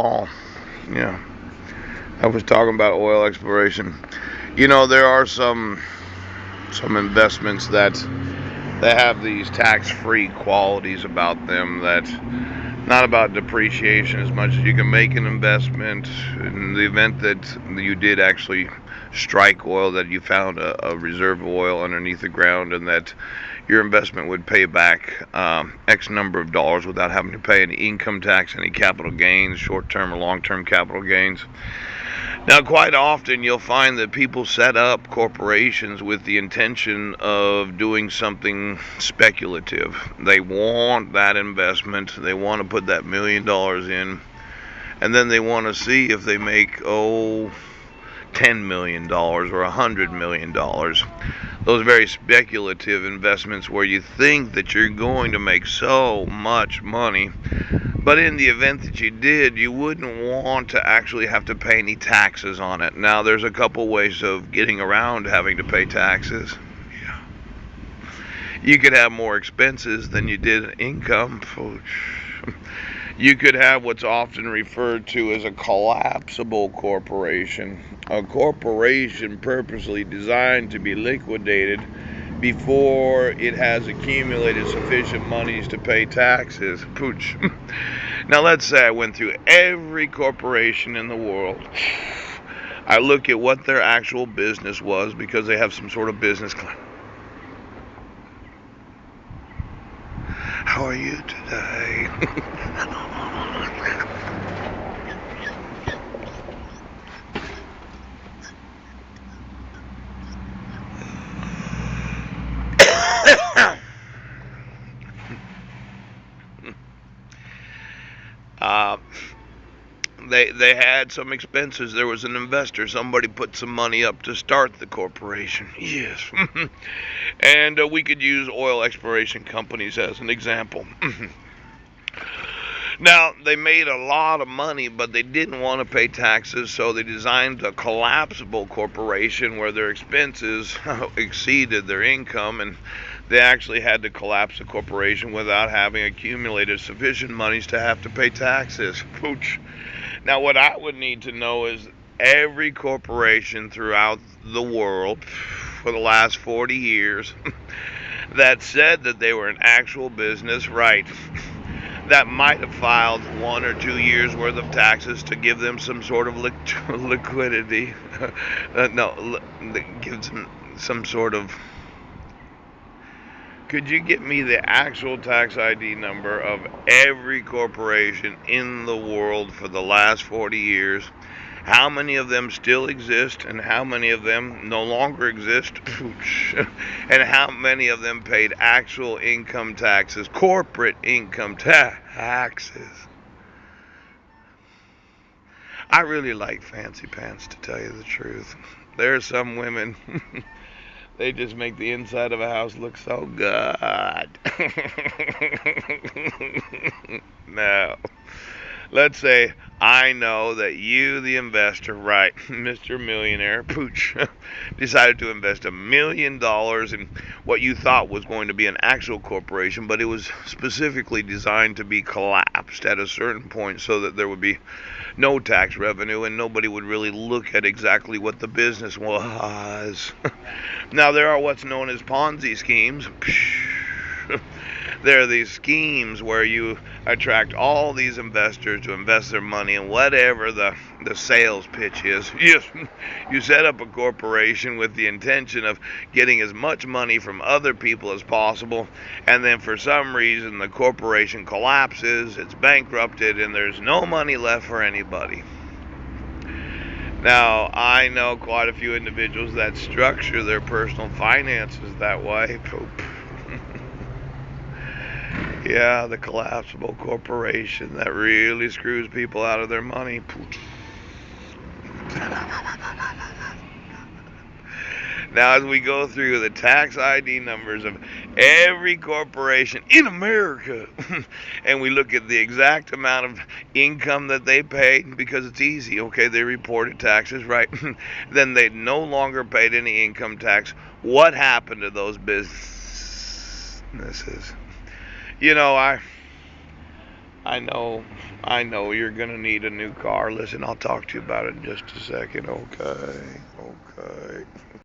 Oh, yeah. I was talking about oil exploration. There are some investments that have these tax-free qualities about them that not about depreciation as much as you can make an investment in the event that you did actually strike oil, that you found a reserve of oil underneath the ground, and that your investment would pay back X number of dollars without having to pay any income tax, any capital gains, short-term or long-term capital gains. Now, quite often you'll find that people set up corporations with the intention of doing something speculative. They want that investment, they want to put that $1 million in, and then they want to see if they make, $10 million or $100 million. Those very speculative investments where you think that you're going to make so much money, but in the event that you did, you wouldn't want to actually have to pay any taxes on it. Now, there's a couple ways of getting around having to pay taxes. You could have more expenses than you did income. You could have what's often referred to as a collapsible corporation. A corporation purposely designed to be liquidated before it has accumulated sufficient monies to pay taxes. Pooch. Now, let's say I went through every corporation in the world. I look at what their actual business was, because they have some sort of business plan. How are you today? uh, they had some expenses. There was an investor. Somebody put some money up to start the corporation. Yes. And we could use oil exploration companies as an example. Now, they made a lot of money, but they didn't want to pay taxes, so they designed a collapsible corporation where their expenses exceeded their income, and they actually had to collapse the corporation without having accumulated sufficient monies to have to pay taxes. Pooch. Now, what I would need to know is every corporation throughout the world for the last 40 years that said that they were an actual business, right, that might have filed 1 or 2 years worth of taxes to give them some sort of liquidity. No, gives them some sort of. Could you get me the actual tax ID number of every corporation in the world for the last 40 years? How many of them still exist, and how many of them no longer exist? And how many of them paid actual income taxes, corporate income taxes? I really like fancy pants, to tell you the truth. There are some women, they just make the inside of a house look so good. No. Let's say I know that you, the investor, right, Mr. Millionaire Pooch, decided to invest $1 million in what you thought was going to be an actual corporation, but it was specifically designed to be collapsed at a certain point so that there would be no tax revenue and nobody would really look at exactly what the business was. Now, there are what's known as Ponzi schemes. There are these schemes where you attract all these investors to invest their money in whatever the sales pitch is. Yes, you set up a corporation with the intention of getting as much money from other people as possible, and then for some reason the corporation collapses, it's bankrupted, and there's no money left for anybody. Now, I know quite a few individuals that structure their personal finances that way. Yeah, the collapsible corporation that really screws people out of their money. Now, as we go through the tax ID numbers of every corporation in America, and we look at the exact amount of income that they paid, because it's easy, okay, they reported taxes, right? Then they no longer paid any income tax. What happened to those businesses? I know I know you're gonna need a new car. Listen, I'll talk to you about it in just a second. Okay. Okay.